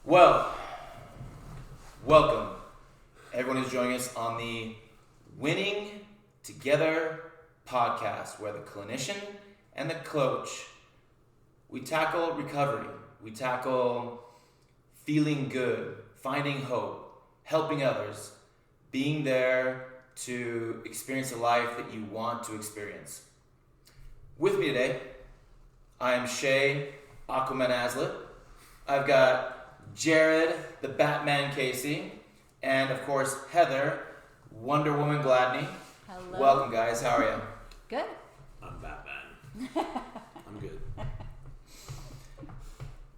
Well, welcome everyone who's joining us on the Winning Together podcast, where the clinician and the coach, we tackle recovery, we tackle feeling good, finding hope, helping others, being there to experience a life that you want to experience. With me today, I am Shay Aquaman Aslet. I've got Jared, the Batman Casey, and of course Heather, Wonder Woman Gladney. Hello. Welcome, guys. How are you? Good. I'm Batman. I'm good.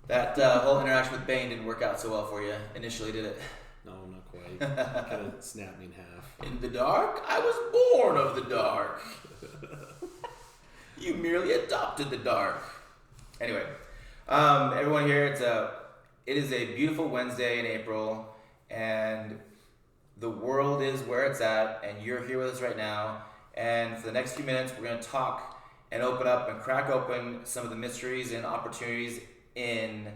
That whole interaction with Bane didn't work out so well for you initially, did it? No, not quite. Kind of snapped me in half. In the dark? I was born of the dark. You merely adopted the dark. Anyway, everyone here, it is a beautiful Wednesday in April, and the world is where it's at, and you're here with us right now. And for the next few minutes, we're going to talk and open up and crack open some of the mysteries and opportunities in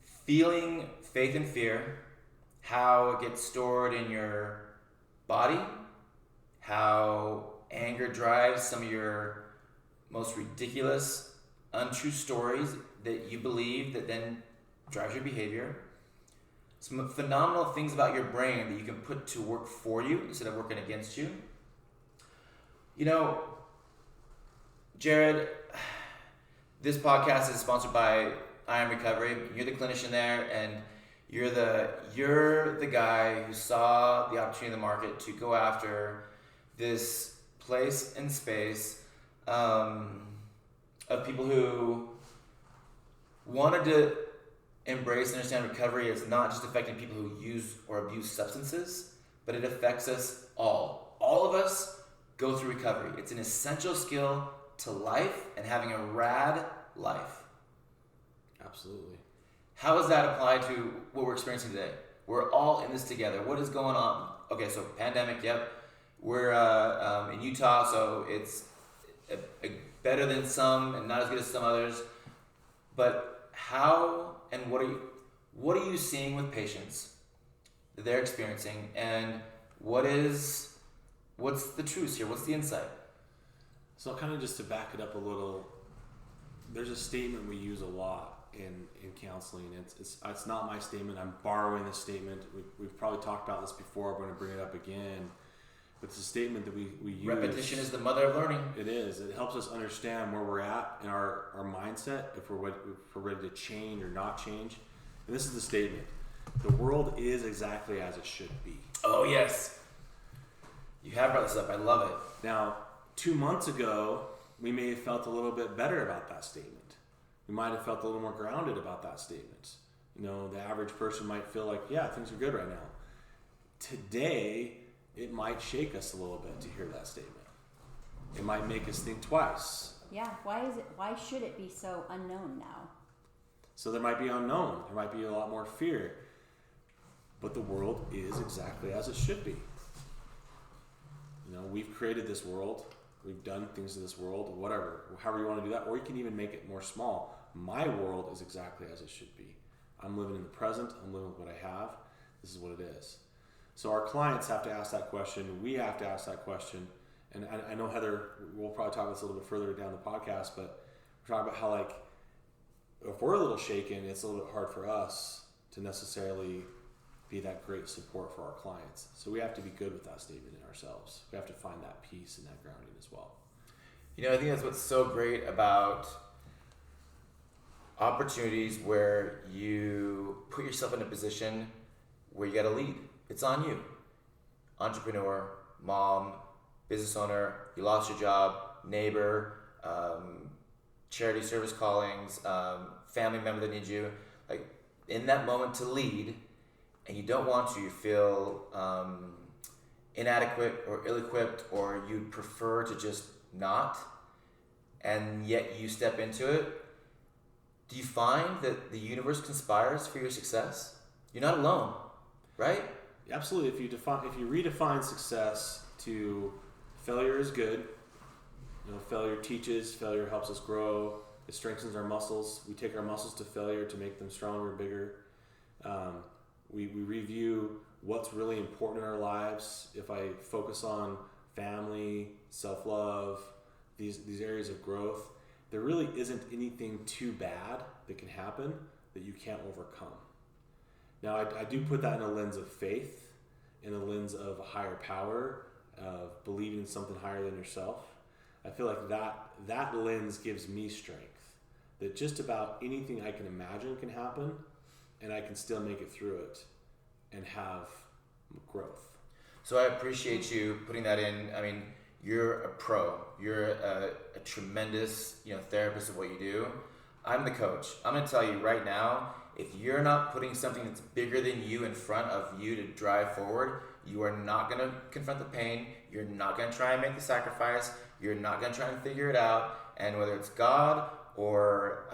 feeling faith and fear, how it gets stored in your body, how anger drives some of your most ridiculous, untrue stories that you believe that then drives your behavior. Some phenomenal things about your brain that you can put to work for you instead of working against you. You know, Jared, this podcast is sponsored by Recovery. You're the clinician there, and you're the guy who saw the opportunity in the market to go after this place and space of people who wanted to embrace and understand recovery is not just affecting people who use or abuse substances, but it affects us all. All of us go through recovery. It's an essential skill to life and having a rad life. Absolutely. How does that apply to what we're experiencing today? We're all in this together. What is going on? Okay, so pandemic, yep. We're in Utah, so it's better than some and not as good as some others. But how and what are you seeing with patients that they're experiencing, and what's the truth here? What's the insight? So kind of just to back it up a little, there's a statement we use a lot in counseling. It's not my statement. I'm borrowing this statement. We've probably talked about this before. I'm going to bring it up again. But it's a statement that we use. Repetition is the mother of learning. It is. It helps us understand where we're at in our mindset, if we're ready to change or not change. And this is the statement. The world is exactly as it should be. Oh, yes. You have brought this up. I love it. Now, 2 months ago, we may have felt a little bit better about that statement. We might have felt a little more grounded about that statement. You know, the average person might feel like, yeah, things are good right now. Today, it might shake us a little bit to hear that statement. It might make us think twice. Yeah, why should it be so unknown now? So there might be unknown. There might be a lot more fear. But the world is exactly as it should be. You know, we've created this world. We've done things in this world, whatever, however you want to do that, or you can even make it more small. My world is exactly as it should be. I'm living in the present. I'm living with what I have. This is what it is. So our clients have to ask that question. We have to ask that question. And I know, Heather, we'll probably talk about this a little bit further down the podcast, but we're talking about how, like, if we're a little shaken, it's a little bit hard for us to necessarily be that great support for our clients. So we have to be good with that statement in ourselves. We have to find that peace and that grounding as well. You know, I think that's what's so great about opportunities where you put yourself in a position where you got to lead. It's on you. Entrepreneur, mom, business owner, you lost your job, neighbor, charity service callings, family member that needs you. Like, in that moment to lead, and you don't want to, you feel inadequate or ill-equipped, or you'd prefer to just not, and yet you step into it. Do you find that the universe conspires for your success? You're not alone, right? Absolutely. If you redefine success to failure is good, you know, failure teaches, failure helps us grow, It strengthens our muscles. We take our muscles to failure to make them stronger, bigger. We review what's really important in our lives. If I focus on family, self-love, these areas of growth, there really isn't anything too bad that can happen that you can't overcome. Now, I do put that in a lens of faith, in a lens of a higher power, of believing in something higher than yourself. I feel like that lens gives me strength, that just about anything I can imagine can happen, and I can still make it through it and have growth. So I appreciate you putting that in. I mean, you're a pro. You're a tremendous, therapist of what you do. I'm the coach. I'm going to tell you right now, if you're not putting something that's bigger than you in front of you to drive forward, you are not going to confront the pain. You're not going to try and make the sacrifice. You're not going to try and figure it out. And whether it's God or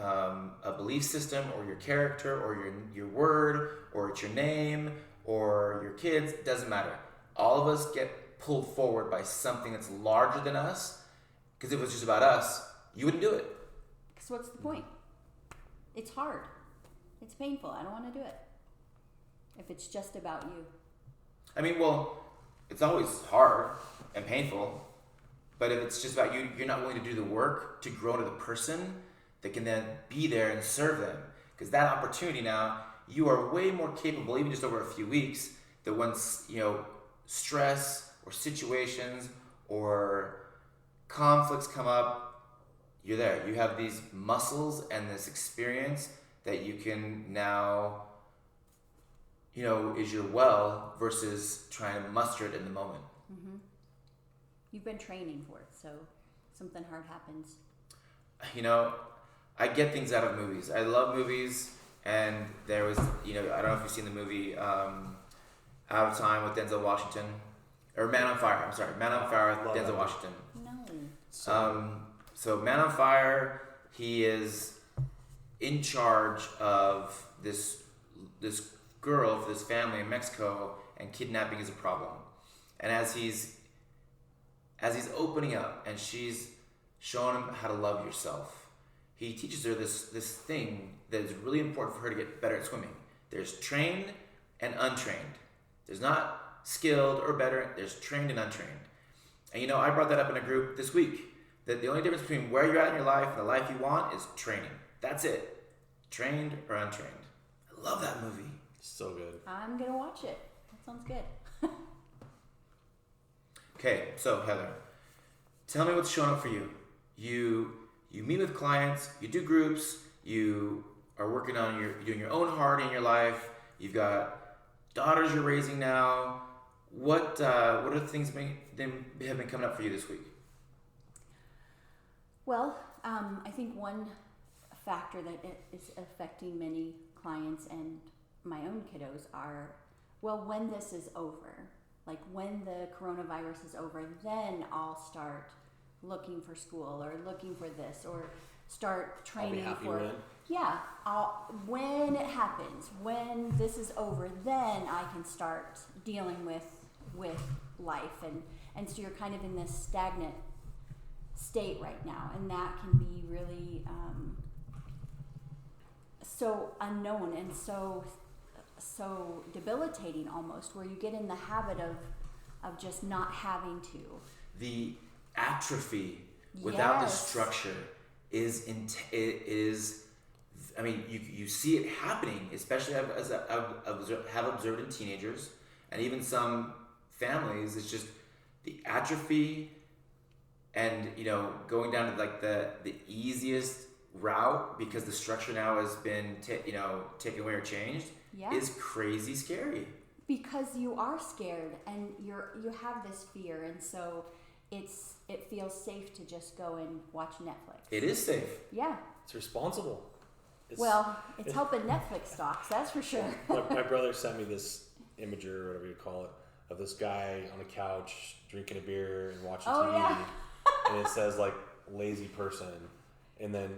a belief system or your character or your word or it's your name or your kids, it doesn't matter. All of us get pulled forward by something that's larger than us, because if it was just about us, you wouldn't do it. Because what's the point? It's hard. It's painful. I don't want to do it. If it's just about you. I mean, well, it's always hard and painful, but if it's just about you, you're not willing to do the work to grow to the person that can then be there and serve them. Because that opportunity now, you are way more capable, even just over a few weeks, that once, stress or situations or conflicts come up, you're there. You have these muscles and this experience that you can now, is your well versus trying to muster it in the moment. Mm-hmm. You've been training for it, so something hard happens. I get things out of movies. I love movies, and there was, I don't know if you've seen the movie Out of Time with Denzel Washington, or Man on Fire. I'm sorry, Man on Fire with Denzel Washington. No. So Man on Fire, he is in charge of this girl for this family in Mexico, and kidnapping is a problem. And as he's opening up and she's showing him how to love yourself, he teaches her this thing that is really important for her to get better at swimming. There's trained and untrained. There's not skilled or better. There's trained and untrained. And I brought that up in a group this week, that the only difference between where you're at in your life and the life you want is training. That's it. Trained or untrained. I love that movie. So good. I'm going to watch it. That sounds good. Okay, so Heather, tell me what's showing up for you. You meet with clients, you do groups, you are working on you're doing your own heart in your life, you've got daughters you're raising now. What are the things that have been coming up for you this week? Well, I think one factor that is affecting many clients and my own kiddos are, when this is over, like when the coronavirus is over, then I'll start looking for school or looking for this or start training for it. Yeah, when it happens, when this is over, then I can start dealing with life, and so you're kind of in this stagnant state right now, and that can be really so unknown and so debilitating almost, where you get in the habit of just not having to. The atrophy without the structure is I mean, you see it happening, especially as have observed in teenagers and even some families. It's just the atrophy, and going down to like the easiest route because the structure now has been taken away or changed is crazy scary. Because you are scared and you have this fear, and so it feels safe to just go and watch Netflix. It is safe. Yeah. It's responsible. It's helping Netflix stocks, that's for sure. My brother sent me this imagery, or whatever you call it, of this guy on a couch drinking a beer and watching TV. Yeah. And it says like lazy person. And then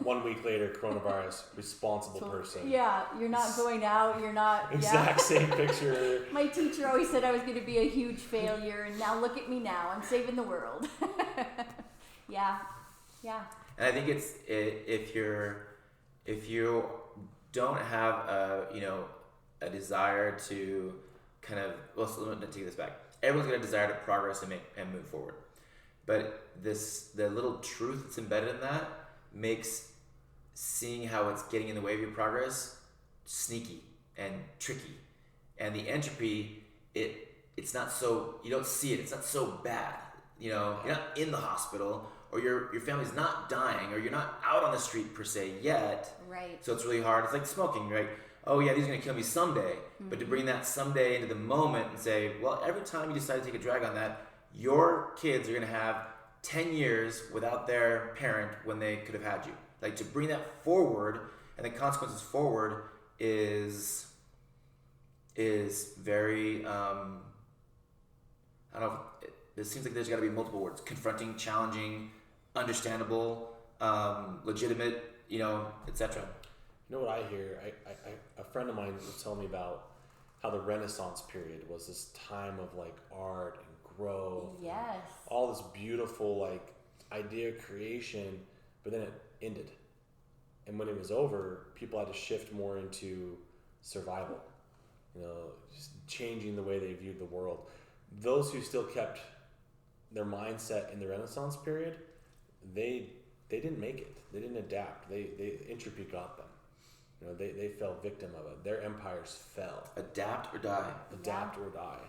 one week later, coronavirus, responsible person. Yeah, you're not going out, you're not... Exact same picture. My teacher always said I was going to be a huge failure, and now look at me now. I'm saving the world. Yeah. And I think if you don't have a desire to kind of, well, let me take this back. Everyone's got a desire to progress and move forward. But the little truth that's embedded in that makes seeing how it's getting in the way of your progress sneaky and tricky. And the entropy, it's not so, you don't see it, it's not so bad. You're not in the hospital, or your family's not dying, or you're not out on the street per se yet. Right. So it's really hard. It's like smoking, right? Oh yeah, these are gonna kill me someday. Mm-hmm. But to bring that someday into the moment and say, well, every time you decide to take a drag on that, your kids are gonna have 10 years without their parent when they could have had you. Like, to bring that forward and the consequences forward is very, I don't know, it seems like there's got to be multiple words: confronting, challenging, understandable, legitimate, etc. You know what I hear? A friend of mine was telling me about how the Renaissance period was this time of like art and growth. Yes. All this beautiful like idea creation, but then it ended. And when it was over, people had to shift more into survival. Just changing the way they viewed the world. Those who still kept their mindset in the Renaissance period, they didn't make it. They didn't adapt. Entropy got them. They fell victim of it. Their empires fell. Adapt or die. Adapt or die.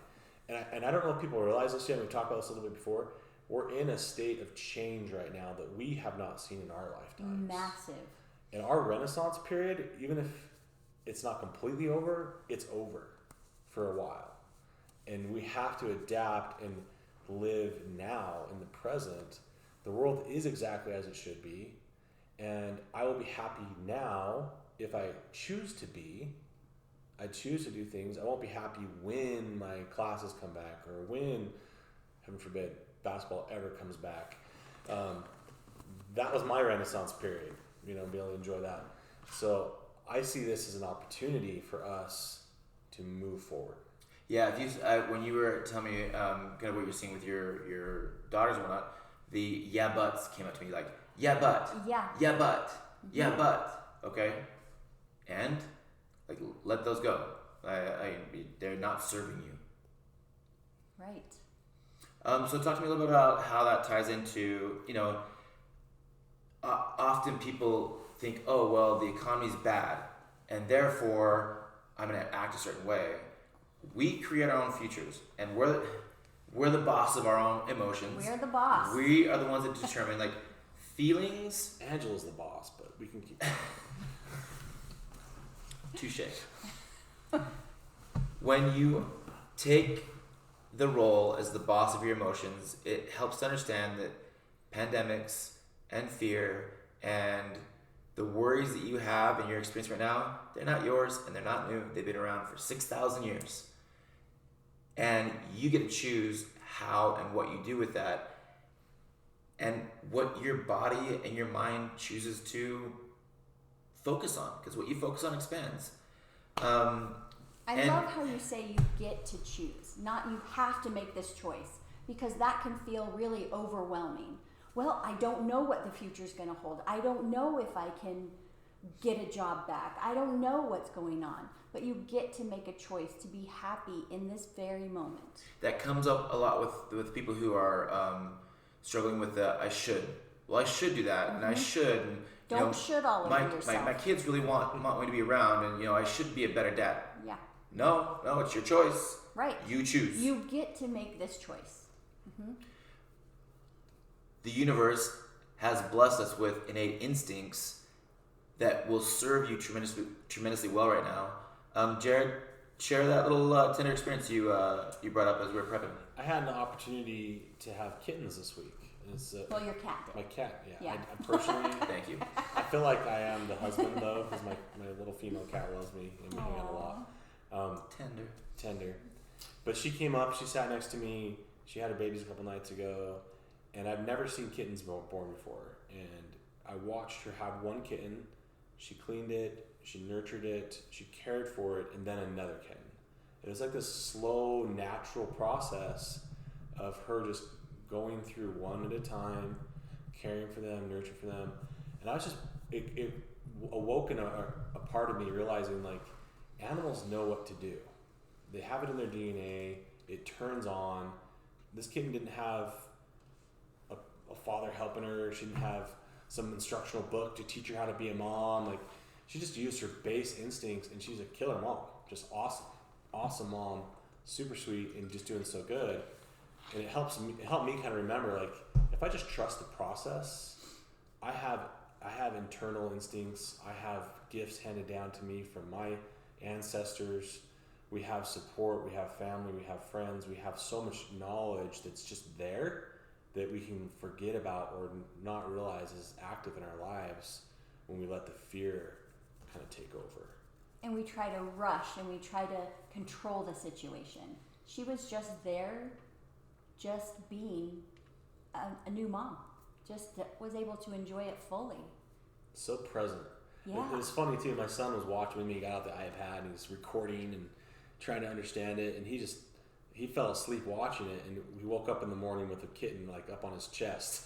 And I don't know if people realize this yet. We've talked about this a little bit before. We're in a state of change right now that we have not seen in our lifetimes. Massive. In our Renaissance period, even if it's not completely over, it's over for a while. And we have to adapt and live now in the present. The world is exactly as it should be. And I will be happy now if I choose to be. I choose to do things. I won't be happy when my classes come back, or when, heaven forbid, basketball ever comes back. That was my Renaissance period, be able to enjoy that. So I see this as an opportunity for us to move forward. Yeah, when you were telling me kind of what you're seeing with your daughters and whatnot, the yeah buts came up to me like, yeah but, yeah but, yeah but, okay, and like let those go. They're not serving you. Right. So talk to me a little bit about how that ties into, often people think, oh, well, the economy's bad, and therefore I'm going to act a certain way. We create our own futures, and we're the boss of our own emotions. We're the boss. We are the ones that determine, like, feelings. Angela's the boss, but we can keep Touche. When you take the role as the boss of your emotions, it helps to understand that pandemics and fear and the worries that you have in your experience right now, they're not yours and they're not new. They've been around for 6,000 years. And you get to choose how and what you do with that, and what your body and your mind chooses to focus on, because what you focus on expands. I love how you say you get to choose, not you have to make this choice, because that can feel really overwhelming. Well, I don't know what the future's going to hold. I don't know if I can get a job back. I don't know what's going on. But you get to make a choice to be happy in this very moment. That comes up a lot with people who are struggling with the I should. Well, I should do that, and I should. And, Don't should all over yourself. My kids really want me to be around, and I should be a better dad. Yeah. No, it's your choice. Right. You choose. You get to make this choice. Mm-hmm. The universe has blessed us with innate instincts that will serve you tremendously well right now. Jared, share that little tender experience you brought up as we were prepping. I had an opportunity to have kittens this week. It's, well, your cat did. My cat, yeah. Yeah. I personally, Thank you. I feel like I am the husband though, because my little female cat loves me and we hang out a lot. Tender. But she came up, she sat next to me. She had her babies a couple nights ago, and I've never seen kittens born before. And I watched her have one kitten. She cleaned it, she nurtured it, she cared for it, and then another kitten. It was like this slow, natural process of her just going through one at a time, caring for them, nurturing for them. And I was just, it awoken a part of me realizing like animals know what to do. They have it in their DNA. It turns on. This kitten didn't have a father helping her. She didn't have some instructional book to teach her how to be a mom. Like, she just used her base instincts, and she's a killer mom. Just awesome mom, super sweet, and just doing so good. And it helped me kind of remember, like, if I just trust the process, I have internal instincts. I have gifts handed down to me from my ancestors. We have support, we have family, we have friends, we have so much knowledge that's just there that we can forget about or not realize is active in our lives when we let the fear kind of take over. And we try to rush and we try to control the situation. She was just there, just being a new mom, just was able to enjoy it fully. So present. Yeah. It was funny too, my son was watching with me, he got out the iPad and he was recording and trying to understand it, and he fell asleep watching it, and he woke up in the morning with a kitten like up on his chest.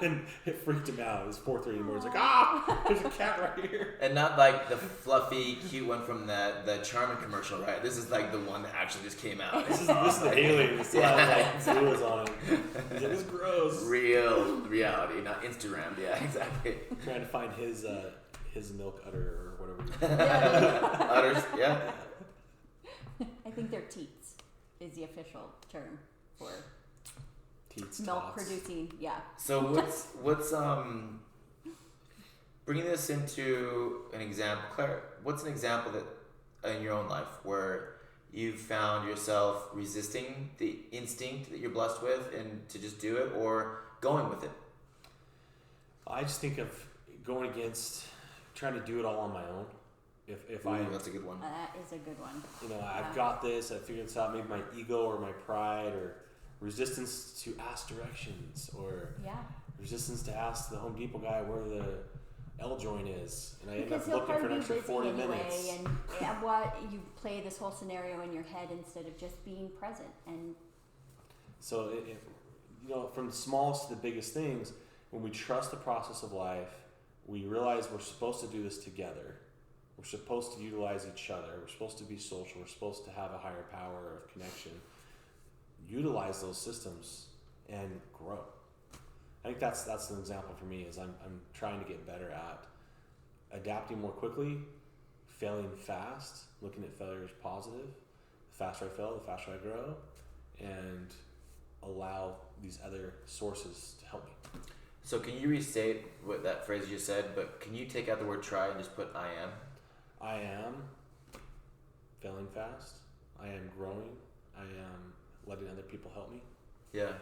And it freaked him out. It was 4:30 in the morning. He's like, there's a cat right here. And not like the fluffy, cute one from the Charmin commercial, right? This is like the one that actually just came out. This is the alien. This has like fluids on it. He's like, it's gross. Real reality, not Instagram. Yeah, exactly. Trying to find his milk udder or whatever. Udders, yeah. I think they're teats is the official term for Teats, milk tots. producing. Yeah. So what's bringing this into an example, Claire? What's an example that in your own life where you've found yourself resisting the instinct that you're blessed with and to just do it, or going with it? I just think of going against trying to do it all on my own. That's a good one. That is a good one. I've got this, I figured this out, maybe my ego or my pride or resistance to ask directions or resistance to ask the Home Depot guy where the L joint is, and I end up looking for an extra 40 minutes. And what you play this whole scenario in your head instead of just being present. And so from the smallest to the biggest things, when we trust the process of life, we realize we're supposed to do this together. We're supposed to utilize each other. We're supposed to be social. We're supposed to have a higher power of connection. Utilize those systems and grow. I think that's an example for me. Is I'm trying to get better at adapting more quickly, failing fast, looking at failure as positive. The faster I fail, the faster I grow, and allow these other sources to help me. So can you restate what that phrase you said, but can you take out the word try and just put I am? I am failing fast. I am growing. I am letting other people help me. Yeah.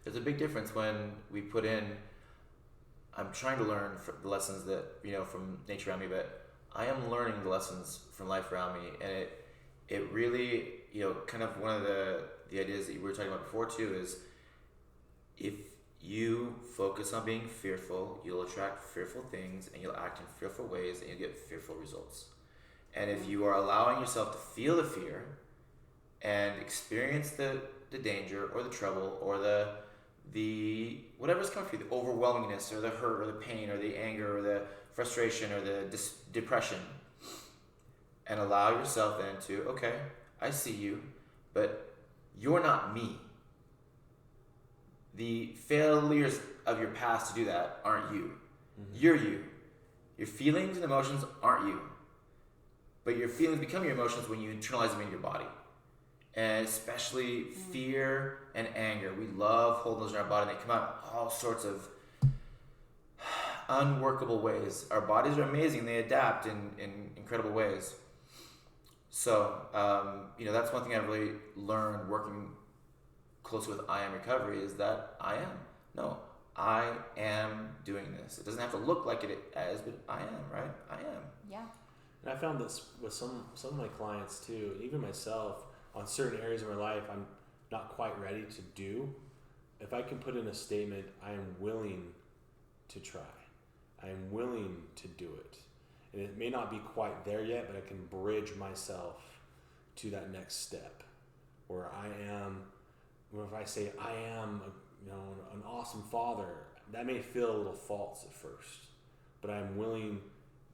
There's a big difference when we put in, I'm trying to learn the lessons that, from nature around me, but I am learning the lessons from life around me. And it really, kind of one of the ideas that we were talking about before too is if you focus on being fearful, you'll attract fearful things and you'll act in fearful ways and you'll get fearful results. And if you are allowing yourself to feel the fear and experience the danger or the trouble or the whatever's coming for you, the overwhelmingness or the hurt or the pain or the anger or the frustration or the depression, and allow yourself then to, okay, I see you, but you're not me. The failures of your past to do that aren't you. Mm-hmm. You're you. Your feelings and emotions aren't you. But your feelings become your emotions when you internalize them in your body. And especially fear and anger. We love holding those in our body. They come out in all sorts of unworkable ways. Our bodies are amazing. They adapt in incredible ways. So, that's one thing I've really learned working closely with I Am Recovery is that I am doing this. It doesn't have to look like it is, but I am, right? I am. Yeah. And I found this with some of my clients too, and even myself, on certain areas of my life I'm not quite ready to do. If I can put in a statement, I am willing to try. I am willing to do it. And it may not be quite there yet, but I can bridge myself to that next step where if I say I am an awesome father, that may feel a little false at first, but I'm willing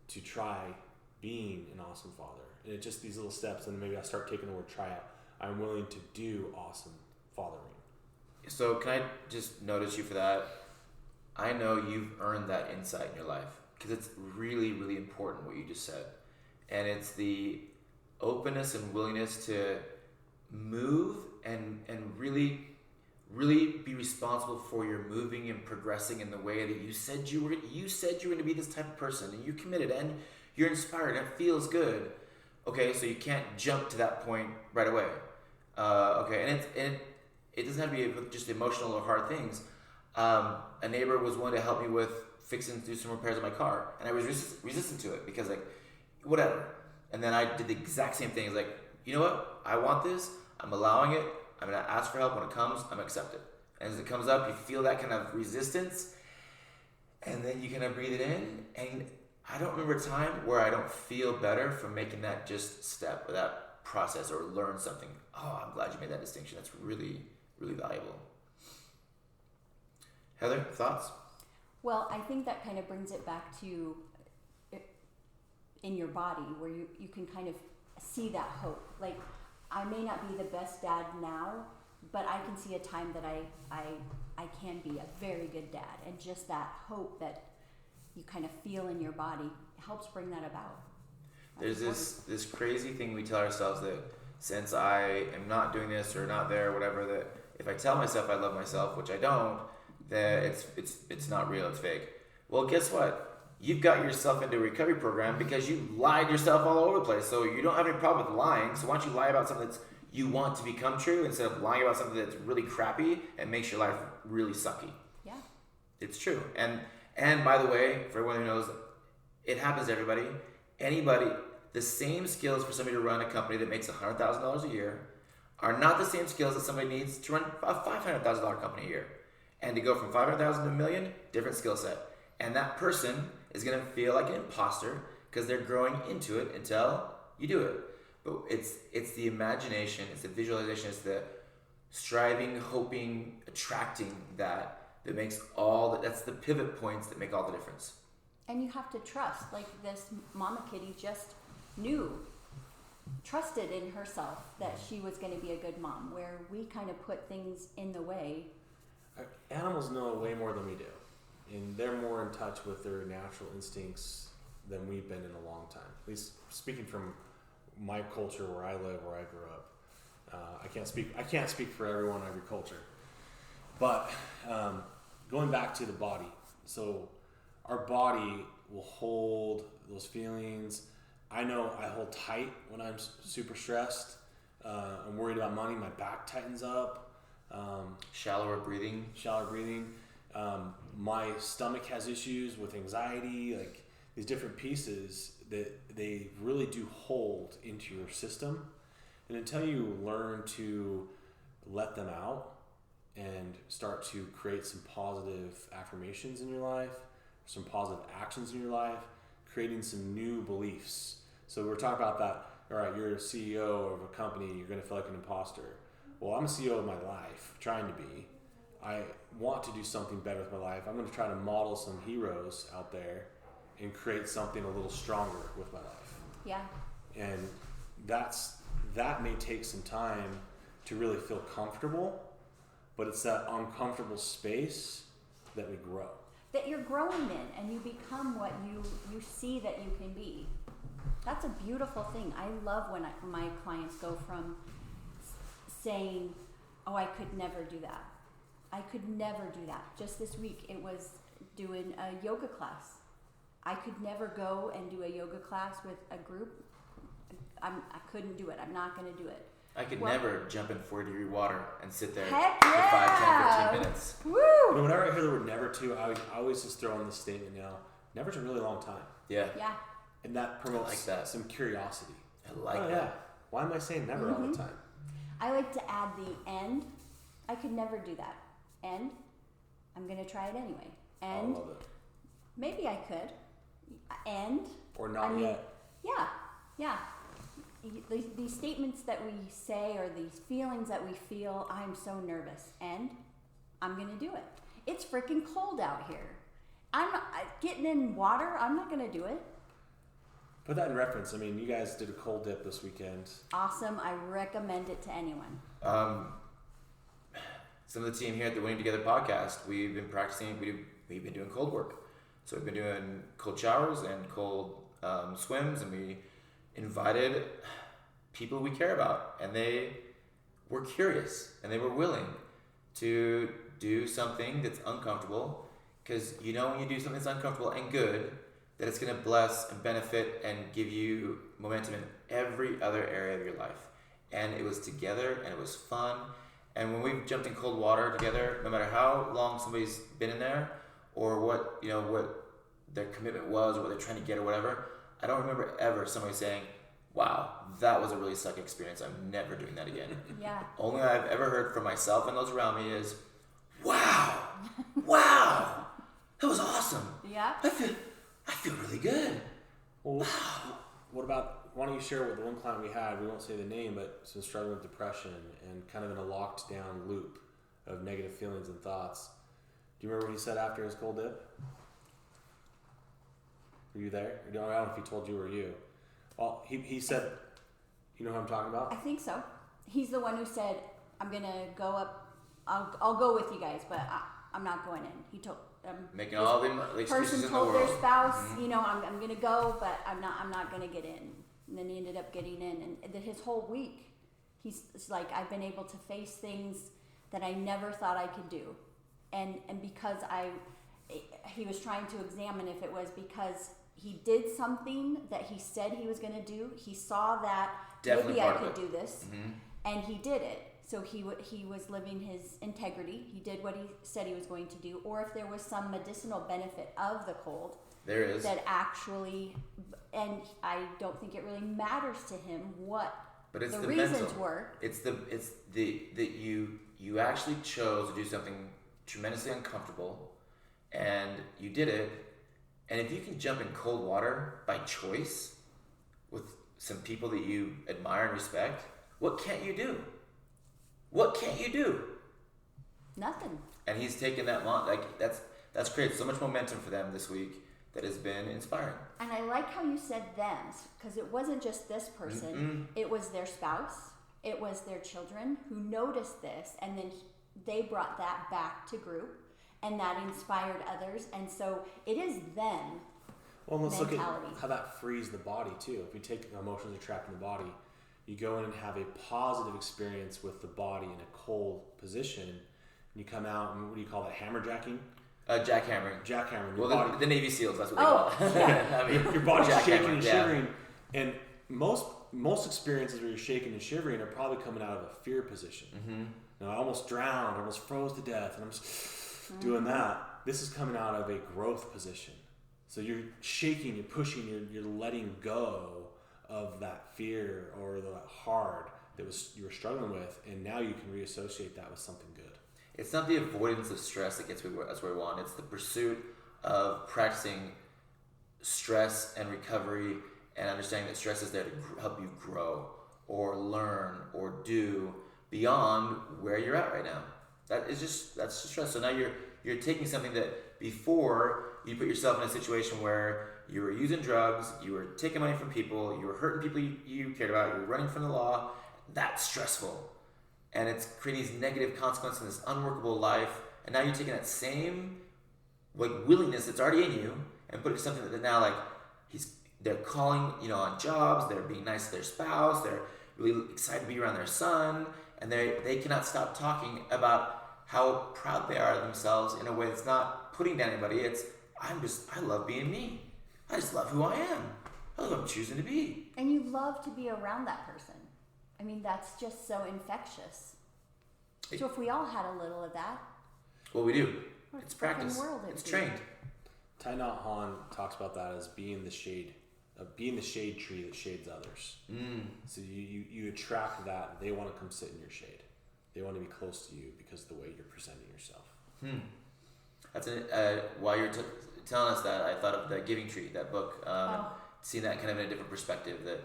to try being an awesome father. And it's just these little steps, and maybe I start taking the word try out. I'm willing to do awesome fathering. So can I just notice you for that? I know you've earned that insight in your life because it's really, really important what you just said. And it's the openness and willingness to move and really be responsible for your moving and progressing in the way that you said you were going to be this type of person, and you're committed and you're inspired and it feels good. Okay, so you can't jump to that point right away. Okay, and it doesn't have to be with just emotional or hard things. A neighbor was willing to help me with do some repairs on my car, and I was resistant to it because whatever. And then I did the exact same thing. It's like, you know what? I want this. I'm allowing it. I'm gonna ask for help when it comes. I'm gonna accept it. And as it comes up, you feel that kind of resistance, and then you kind of breathe it in. And I don't remember a time where I don't feel better from making that just step or that process or learn something. Oh, I'm glad you made that distinction. That's really, really valuable. Heather, thoughts? Well, I think that kind of brings it back to in your body where you can kind of see that hope. Like, I may not be the best dad now, but I can see a time that I can be a very good dad. And just that hope that you kind of feel in your body helps bring that about. There's this crazy thing we tell ourselves that since I am not doing this or not there or whatever, that if I tell myself I love myself, which I don't, that it's not real, it's fake. Well, guess what? You've got yourself into a recovery program because you lied yourself all over the place. So you don't have any problem with lying. So why don't you lie about something that you want to become true instead of lying about something that's really crappy and makes your life really sucky? Yeah. It's true. And by the way, for everyone who knows, it happens to everybody. Anybody, the same skills for somebody to run a company that makes $100,000 a year are not the same skills that somebody needs to run a $500,000 company a year. And to go from 500,000 to $1 million, different skill set. And that person is going to feel like an imposter because they're growing into it until you do it. But it's the imagination, it's the visualization, it's the striving, hoping, attracting that makes that's the pivot points that make all the difference. And you have to trust, like this mama kitty just trusted in herself that she was going to be a good mom, where we kind of put things in the way. Animals know way more than we do. And they're more in touch with their natural instincts than we've been in a long time. At least speaking from my culture where I live, where I grew up. I can't speak for everyone in every culture. But going back to the body. So our body will hold those feelings. I know I hold tight when I'm super stressed. I'm worried about money. My back tightens up. Shallower breathing. My stomach has issues with anxiety, like these different pieces that they really do hold into your system. And until you learn to let them out and start to create some positive affirmations in your life, some positive actions in your life, creating some new beliefs. So we're talking about that, all right, you're a CEO of a company, you're going to feel like an imposter. Well, I'm a CEO of my life, trying to be. I want to do something better with my life. I'm going to try to model some heroes out there and create something a little stronger with my life. Yeah. And that may take some time to really feel comfortable, but it's that uncomfortable space that we grow. That you're growing in and you become what you see that you can be. That's a beautiful thing. I love when my clients go from saying, oh, I could never do that. I could never do that. Just this week, it was doing a yoga class. I could never go and do a yoga class with a group. I couldn't do it. I'm not going to do it. I could never jump in 40-degree water and sit there Heck for yeah! 5, 10, 15 minutes. Woo! You know, whenever I hear the word never to, I always just throw in this statement now. Never's a really long time. Yeah. Yeah. And that promotes like that. some curiosity. I like that. Yeah. Why am I saying never all the time? I like to add the end. I could never do that. And I'm going to try it anyway. And I love it. maybe I could. And or not yet. Yeah. These statements that we say or these feelings that we feel, I'm so nervous, and I'm going to do it. It's freaking cold out here. I'm not getting in water. I'm not going to do it. Put that in reference. I mean, you guys did a cold dip this weekend. Awesome. I recommend it to anyone. Some of the team here at the Winning Together podcast, we've been practicing. We've been doing cold work. So we've been doing cold showers and cold swims, and we invited people we care about, and they were curious and they were willing to do something that's uncomfortable, because you know when you do something that's uncomfortable and good, that it's going to bless and benefit and give you momentum in every other area of your life. And it was together, and it was fun. And when we've jumped in cold water together, no matter how long somebody's been in there, or what their commitment was, or what they're trying to get, or whatever, I don't remember ever somebody saying, "Wow, that was a really sucky experience. I'm never doing that again." Yeah. Only I've ever heard from myself and those around me is, "Wow, that was awesome. Yeah. I feel really good." Well, what about, why don't you share with the one client we had, we won't say the name, but has been struggling with depression and kind of in a locked down loop of negative feelings and thoughts. Do you remember what he said after his cold dip? Were you there? I don't know if he told you or you. Well, he said, you know who I'm talking about? I think so. He's the one who said, "I'm going to go up. I'll go with you guys, but I'm not going in." He told Making all the excuses person in the told world. their spouse, I'm going to go, but I'm not going to get in. And then he ended up getting in, and his whole week, it's like, I've been able to face things that I never thought I could do, and because he was trying to examine if it was because he did something that he said he was going to do. He saw that Definitely maybe I part of could it. do this, and he did it. So he was living his integrity. He did what he said he was going to do. Or if there was some medicinal benefit of the cold, There is. that actually, and I don't think it really matters to him what But it's the the reasons mental. were. It's that you actually chose to do something tremendously uncomfortable, and you did it. And if you can jump in cold water by choice with some people that you admire and respect, what can't you do? What can't you do? Nothing. And he's taken that that's created so much momentum for them this week that has been inspiring. And I like how you said them, because it wasn't just this person. It was their spouse. It was their children who noticed this, and then they brought that back to group, and that inspired others. And so it is them. Well, let's look mentality. at how that frees the body too. If we take emotions are trapped in the body, you go in and have a positive experience with the body in a cold position, and you come out and what do you call that? Hammerjacking? Jackhammering. Jackhammering. Well, the Navy SEALs, that's what they call it. Yeah. I mean, your body's shaking jackhammering, and yeah. shivering, and most experiences where you're shaking and shivering are probably coming out of a fear position. I almost drowned, I almost froze to death, and I'm just doing that. This is coming out of a growth position. So you're shaking, you're pushing, you're letting go of that fear or that hard that you were struggling with, and now you can reassociate that with something good. It's not the avoidance of stress that gets us where we want. It's the pursuit of practicing stress and recovery, and understanding that stress is there to help you grow or learn or do beyond where you're at right now. That's just stress. So now you're taking something that before you put yourself in a situation where you were using drugs, you were taking money from people, you were hurting people you cared about, you were running from the law. That's stressful. And it's creating these negative consequences in this unworkable life. And now you're taking that same willingness that's already in you and putting something that now they're calling on jobs, they're being nice to their spouse, they're really excited to be around their son, and they cannot stop talking about how proud they are of themselves in a way that's not putting down anybody. It's I love being me. I just love who I am. I love who I'm choosing to be. And you love to be around that person. I mean, that's just so infectious. So if we all had a little of that, Well, we do. what It's fucking practice. world it'd It's be. trained. Thich Nhat Hanh talks about that as being the shade tree that shades others. So you attract that. They want to come sit in your shade. They want to be close to you because of the way you're presenting yourself. That's while you're telling us that, I thought of the Giving Tree, that book, and seeing that kind of in a different perspective. That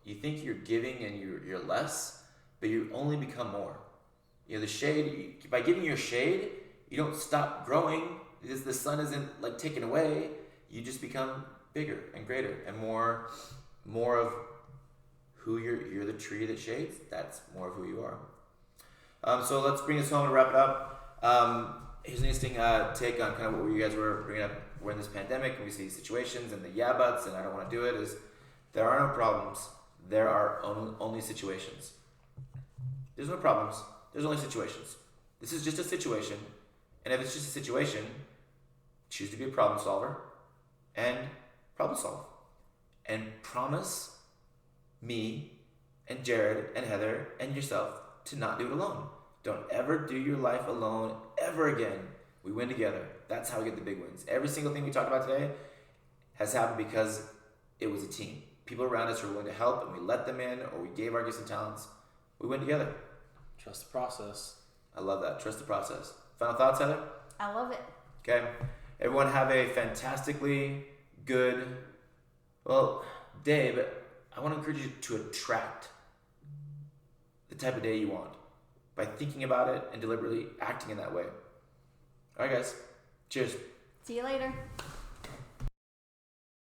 you think you're giving and you're less, but you only become more. The shade, by giving your shade, You don't stop growing because the sun isn't like taken away. You just become bigger and greater and more of who you're the tree that shades. That's more of who you are. So let's bring this home and wrap it up. Here's an interesting take on kind of what you guys were bringing up. We're in this pandemic and we see situations and the yeah buts and I don't want to do it. Is there are no problems. There are only situations. There's no problems. There's only situations. This is just a situation. And if it's just a situation, choose to be a problem solver and problem solve. And promise me and Jared and Heather and yourself to not do it alone. Don't ever do your life alone ever again. We win together. That's how we get the big wins. Every single thing we talked about today has happened because it was a team. People around us were willing to help and we let them in or we gave our gifts and talents. We win together. Trust the process. I love that. Trust the process. Final thoughts, Heather? I love it. Okay. Everyone have a fantastically good, day, but I want to encourage you to attract the type of day you want by thinking about it and deliberately acting in that way. All right, guys. Cheers. See you later.